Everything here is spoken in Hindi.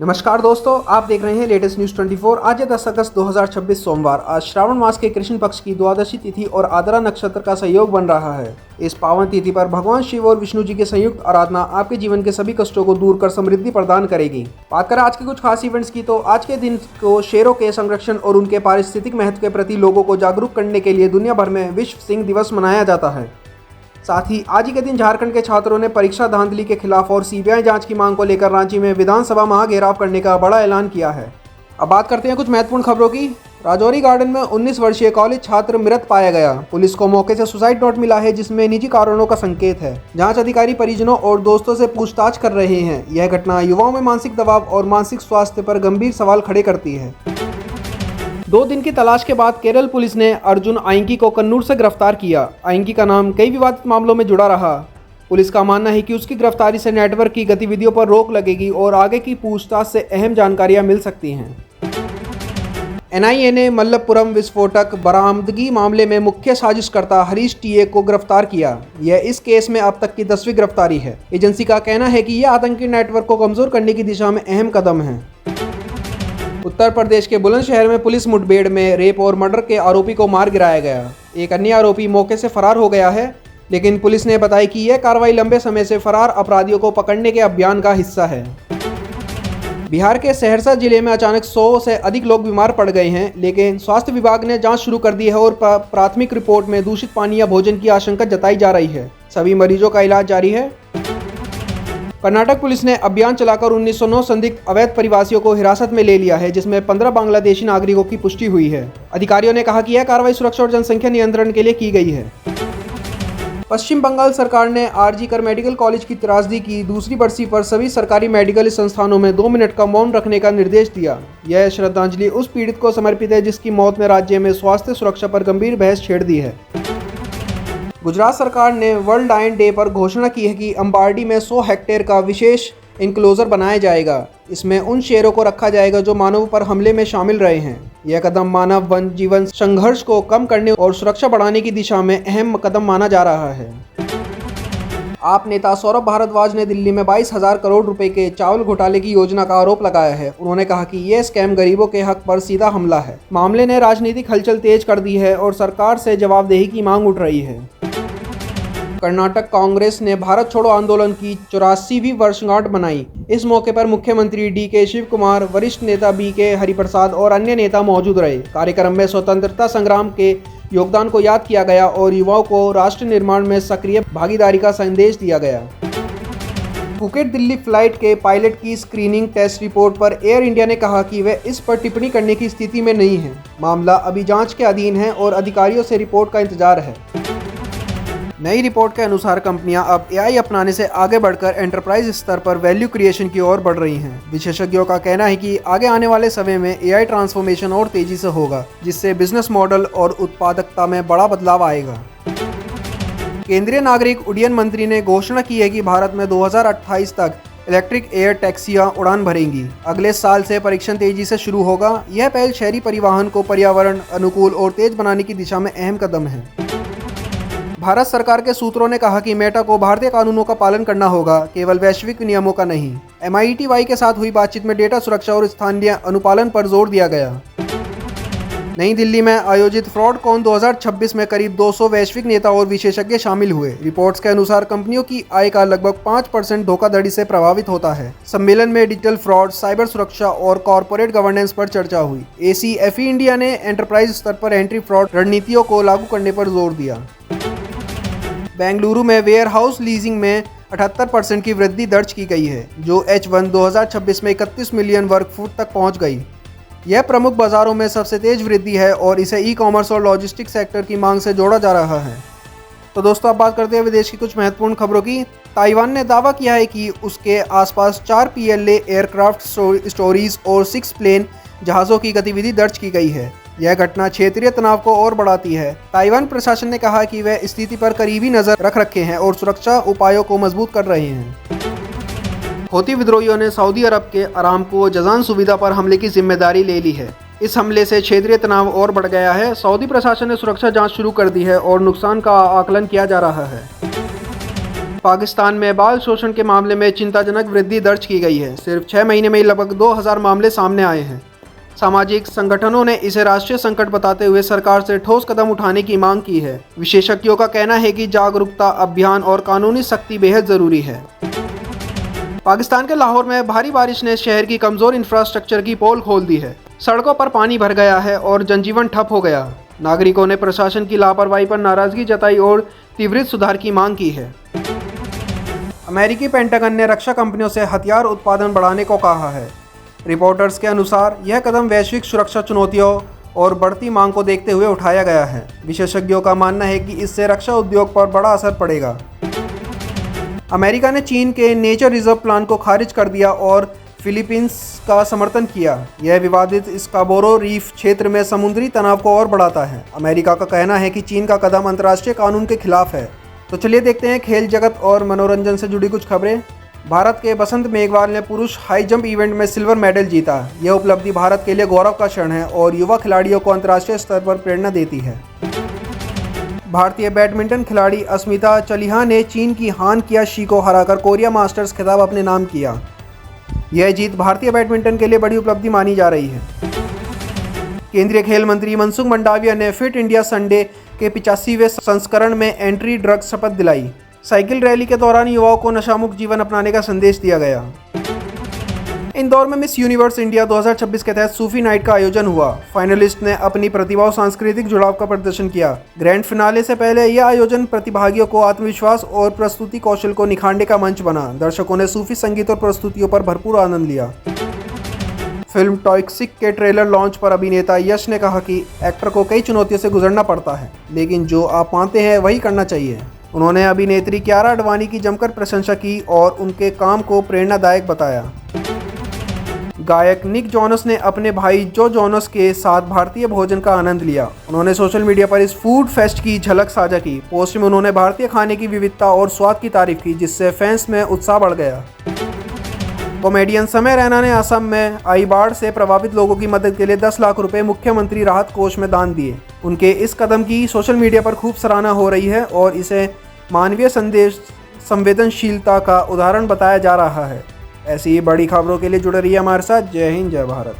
नमस्कार दोस्तों, आप देख रहे हैं लेटेस्ट न्यूज़ 24। आज है 10 अगस्त 2026 सोमवार। आज श्रावण मास के कृष्ण पक्ष की द्वादशी तिथि और आद्रा नक्षत्र का संयोग बन रहा है। इस पावन तिथि पर भगवान शिव और विष्णु जी की संयुक्त आराधना आपके जीवन के सभी कष्टों को दूर कर समृद्धि प्रदान करेगी। बात करें आज के कुछ खास इवेंट्स की, तो आज के दिन को शेरों के संरक्षण और उनके पारिस्थितिक महत्व के प्रति लोगों को जागरूक करने के लिए दुनिया भर में विश्व सिंह दिवस मनाया जाता है। साथ ही आज ही के दिन झारखंड के छात्रों ने परीक्षा धांधली के खिलाफ और सीबीआई जांच की मांग को लेकर रांची में विधानसभा महाघेराव करने का बड़ा ऐलान किया है। अब बात करते हैं कुछ महत्वपूर्ण खबरों की। राजौरी गार्डन में 19 वर्षीय कॉलेज छात्र मृत पाया गया। पुलिस को मौके से सुसाइड नोट मिला है जिसमें निजी कारणों का संकेत है। जांच अधिकारी परिजनों और दोस्तों से पूछताछ कर रहे हैं। यह घटना युवाओं में मानसिक दबाव और मानसिक स्वास्थ्य पर गंभीर सवाल खड़े करती है। 2 दिन की तलाश के बाद केरल पुलिस ने अर्जुन आइंकी को कन्नूर से गिरफ्तार किया। आइंकी का नाम कई विवादित मामलों में जुड़ा रहा। पुलिस का मानना है कि उसकी गिरफ्तारी से नेटवर्क की गतिविधियों पर रोक लगेगी और आगे की पूछताछ से अहम जानकारियां मिल सकती हैं। एनआईए ने मल्लपुरम विस्फोटक बरामदगी मामले में मुख्य साजिशकर्ता हरीश टीए को गिरफ्तार किया। यह इस केस में अब तक की 10वीं गिरफ्तारी है। एजेंसी का कहना है कि यह आतंकी नेटवर्क को कमजोर करने की दिशा में अहम कदम है। उत्तर प्रदेश के बुलंदशहर में पुलिस मुठभेड़ में रेप और मर्डर के आरोपी को मार गिराया गया। एक अन्य आरोपी मौके से फरार हो गया है, लेकिन पुलिस ने बताया कि यह कार्रवाई लंबे समय से फरार अपराधियों को पकड़ने के अभियान का हिस्सा है। बिहार के सहरसा जिले में अचानक 100 से अधिक लोग बीमार पड़ गए हैं, लेकिन स्वास्थ्य विभाग ने जांच शुरू कर दी है और प्राथमिक रिपोर्ट में दूषित पानी या भोजन की आशंका जताई जा रही है। सभी मरीजों का इलाज जारी है। कर्नाटक पुलिस ने अभियान चलाकर 1909 संदिग्ध अवैध प्रवासियों को हिरासत में ले लिया है, जिसमें 15 बांग्लादेशी नागरिकों की पुष्टि हुई है। अधिकारियों ने कहा कि यह कार्रवाई सुरक्षा और जनसंख्या नियंत्रण के लिए की गई है। पश्चिम बंगाल सरकार ने आरजी कर मेडिकल कॉलेज की त्रासदी की दूसरी बरसी पर सभी सरकारी मेडिकल संस्थानों में 2 मिनट का मौन रखने का निर्देश दिया। यह श्रद्धांजलि उस पीड़ित को समर्पित है जिसकी मौत ने राज्य में स्वास्थ्य सुरक्षा पर गंभीर बहस छेड़ दी है। गुजरात सरकार ने वर्ल्ड लायन डे पर घोषणा की है कि अंबारडी में 100 हेक्टेयर का विशेष इंक्लोजर बनाया जाएगा। इसमें उन शेरों को रखा जाएगा जो मानवों पर हमले में शामिल रहे हैं। यह कदम मानव वन जीवन संघर्ष को कम करने और सुरक्षा बढ़ाने की दिशा में अहम कदम माना जा रहा है। आप नेता सौरभ भारद्वाज ने दिल्ली में 22,000 करोड़ रुपए के चावल घोटाले की योजना का आरोप लगाया है। उन्होंने कहा कि यह स्कैम गरीबों के हक पर सीधा हमला है। मामले ने राजनीतिक हलचल तेज कर दी है और सरकार से जवाबदेही की मांग उठ रही है। कर्नाटक कांग्रेस ने भारत छोड़ो आंदोलन की 84वीं वर्षगांठ मनाई। इस मौके पर मुख्यमंत्री डीके शिव कुमार, वरिष्ठ नेता बीके हरिप्रसाद और अन्य नेता मौजूद रहे। कार्यक्रम में स्वतंत्रता संग्राम के योगदान को याद किया गया और युवाओं को राष्ट्र निर्माण में सक्रिय भागीदारी का संदेश दिया गया। फुकेट दिल्ली फ्लाइट के पायलट की स्क्रीनिंग टेस्ट रिपोर्ट पर एयर इंडिया ने कहा कि वह इस पर टिप्पणी करने की स्थिति में नहीं है। मामला अभी जांच के अधीन है और अधिकारियों से रिपोर्ट का इंतजार है। नई रिपोर्ट के अनुसार कंपनियां अब एआई अपनाने से आगे बढ़कर एंटरप्राइज स्तर पर वैल्यू क्रिएशन की ओर बढ़ रही हैं। विशेषज्ञों का कहना है कि आगे आने वाले समय में एआई ट्रांसफॉर्मेशन और तेजी से होगा, जिससे बिजनेस मॉडल और उत्पादकता में बड़ा बदलाव आएगा। केंद्रीय नागरिक उड्डयन मंत्री ने घोषणा की है कि भारत में 2028 तक इलेक्ट्रिक एयर टैक्सियां उड़ान भरेंगी। अगले साल से परीक्षण तेजी से शुरू होगा। यह पहल शहरी परिवहन को पर्यावरण अनुकूल और तेज बनाने की दिशा में अहम कदम है। भारत सरकार के सूत्रों ने कहा कि मेटा को भारतीय कानूनों का पालन करना होगा, केवल वैश्विक नियमों का नहीं। MITY के साथ हुई बातचीत में डेटा सुरक्षा और स्थानीय अनुपालन पर जोर दिया गया। नई दिल्ली में आयोजित फ्रॉडकॉन 2026 में करीब 200 वैश्विक नेता और विशेषज्ञ शामिल हुए। रिपोर्ट्स के अनुसार कंपनियों की आय का लगभग 5% धोखाधड़ी से प्रभावित होता है। सम्मेलन में डिजिटल फ्रॉड, साइबर सुरक्षा और कॉर्पोरेट गवर्नेंस पर चर्चा हुई। ACFE इंडिया ने एंटरप्राइज स्तर पर एंटी फ्रॉड रणनीतियों को लागू करने पर जोर दिया। बेंगलुरु में वेयर हाउस लीजिंग में 78% की वृद्धि दर्ज की गई है, जो H1 2026 में 31 मिलियन वर्ग फुट तक पहुंच गई। यह प्रमुख बाजारों में सबसे तेज वृद्धि है और इसे ई-कॉमर्स और लॉजिस्टिक्स सेक्टर की मांग से जोड़ा जा रहा है। तो दोस्तों, अब बात करते हैं विदेश की कुछ महत्वपूर्ण खबरों की। ताइवान ने दावा किया है कि उसके आसपास 4 PLA एयरक्राफ्ट स्टोरीज और 6 प्लेन जहाज़ों की गतिविधि दर्ज की गई है। यह घटना क्षेत्रीय तनाव को और बढ़ाती है। ताइवान प्रशासन ने कहा कि वह स्थिति पर करीबी नज़र रख रखे हैं और सुरक्षा उपायों को मजबूत कर रहे हैं। हौती विद्रोहियों ने सऊदी अरब के अरामको जज़ान सुविधा पर हमले की जिम्मेदारी ले ली है। इस हमले से क्षेत्रीय तनाव और बढ़ गया है। सऊदी प्रशासन ने सुरक्षा जांच शुरू कर दी है और नुकसान का आकलन किया जा रहा है। पाकिस्तान में बाल शोषण के मामले में चिंताजनक वृद्धि दर्ज की गई है। सिर्फ 6 महीने में लगभग 2000 मामले सामने आए हैं। सामाजिक संगठनों ने इसे राष्ट्रीय संकट बताते हुए सरकार से ठोस कदम उठाने की मांग की है। विशेषज्ञों का कहना है कि जागरूकता अभियान और कानूनी सख्ती बेहद ज़रूरी है। पाकिस्तान के लाहौर में भारी बारिश ने शहर की कमज़ोर इंफ्रास्ट्रक्चर की पोल खोल दी है। सड़कों पर पानी भर गया है और जनजीवन ठप हो गया। नागरिकों ने प्रशासन की लापरवाही पर नाराज़गी जताई और त्वरित सुधार की मांग की है। अमेरिकी पेंटागन ने रक्षा कंपनियों से हथियार उत्पादन बढ़ाने को कहा है। रिपोर्टर्स के अनुसार यह कदम वैश्विक सुरक्षा चुनौतियों और बढ़ती मांग को देखते हुए उठाया गया है। विशेषज्ञों का मानना है कि इससे रक्षा उद्योग पर बड़ा असर पड़ेगा। अमेरिका ने चीन के नेचर रिजर्व प्लान को खारिज कर दिया और फिलीपींस का समर्थन किया। यह विवादित स्काबोरो रीफ क्षेत्र में समुद्री तनाव को और बढ़ाता है। अमेरिका का कहना है कि चीन का कदम अंतर्राष्ट्रीय कानून के खिलाफ है। तो चलिए देखते हैं खेल जगत और मनोरंजन से जुड़ी कुछ खबरें। भारत के बसंत मेघवाल ने पुरुष हाई जंप इवेंट में सिल्वर मेडल जीता। यह उपलब्धि भारत के लिए गौरव का क्षण है और युवा खिलाड़ियों को अंतर्राष्ट्रीय स्तर पर प्रेरणा देती है। भारतीय बैडमिंटन खिलाड़ी अस्मिता चलिहा ने चीन की हान कियाशी को हराकर कोरिया मास्टर्स खिताब अपने नाम किया। यह जीत भारतीय बैडमिंटन के लिए बड़ी उपलब्धि मानी जा रही है। केंद्रीय खेल मंत्री मनसुख मंडाविया ने फिट इंडिया संडे के 85वें संस्करण में एंट्री ड्रग शपथ दिलाई। साइकिल रैली के दौरान युवाओं को नशामुक्त जीवन अपनाने का संदेश दिया गया। इंदौर में मिस यूनिवर्स इंडिया 2026 के तहत सूफी नाइट का आयोजन हुआ। फाइनलिस्ट ने अपनी प्रतिभा और सांस्कृतिक जुड़ाव का प्रदर्शन किया। ग्रैंड फिनाले से पहले यह आयोजन प्रतिभागियों को आत्मविश्वास और प्रस्तुति कौशल को निखारने का मंच बना। दर्शकों ने सूफी संगीत और प्रस्तुतियों पर भरपूर आनंद लिया। फिल्म टॉक्सिक के ट्रेलर लॉन्च पर अभिनेता यश ने कहा कि एक्टर को कई चुनौतियों से गुजरना पड़ता है, लेकिन जो आप मानते हैं वही करना चाहिए। उन्होंने अभिनेत्री कियारा आडवाणी की जमकर प्रशंसा की और उनके काम को प्रेरणादायक बताया। गायक निक जोनस ने अपने भाई जो जोनस के साथ भारतीय भोजन का आनंद लिया। उन्होंने सोशल मीडिया पर इस फूड फेस्ट की झलक साझा की। पोस्ट में उन्होंने भारतीय खाने की विविधता और स्वाद की तारीफ की, जिससे फैंस में उत्साह बढ़ गया। कॉमेडियन समय रैना ने असम में आई बाढ़ से प्रभावित लोगों की मदद के लिए 10 लाख रुपए मुख्यमंत्री राहत कोष में दान दिए। उनके इस कदम की सोशल मीडिया पर खूब सराहना हो रही है और इसे मानवीय संवेदनशीलता का उदाहरण बताया जा रहा है। ऐसी ही बड़ी खबरों के लिए जुड़े रहिए हमारे साथ। जय हिंद, जय भारत।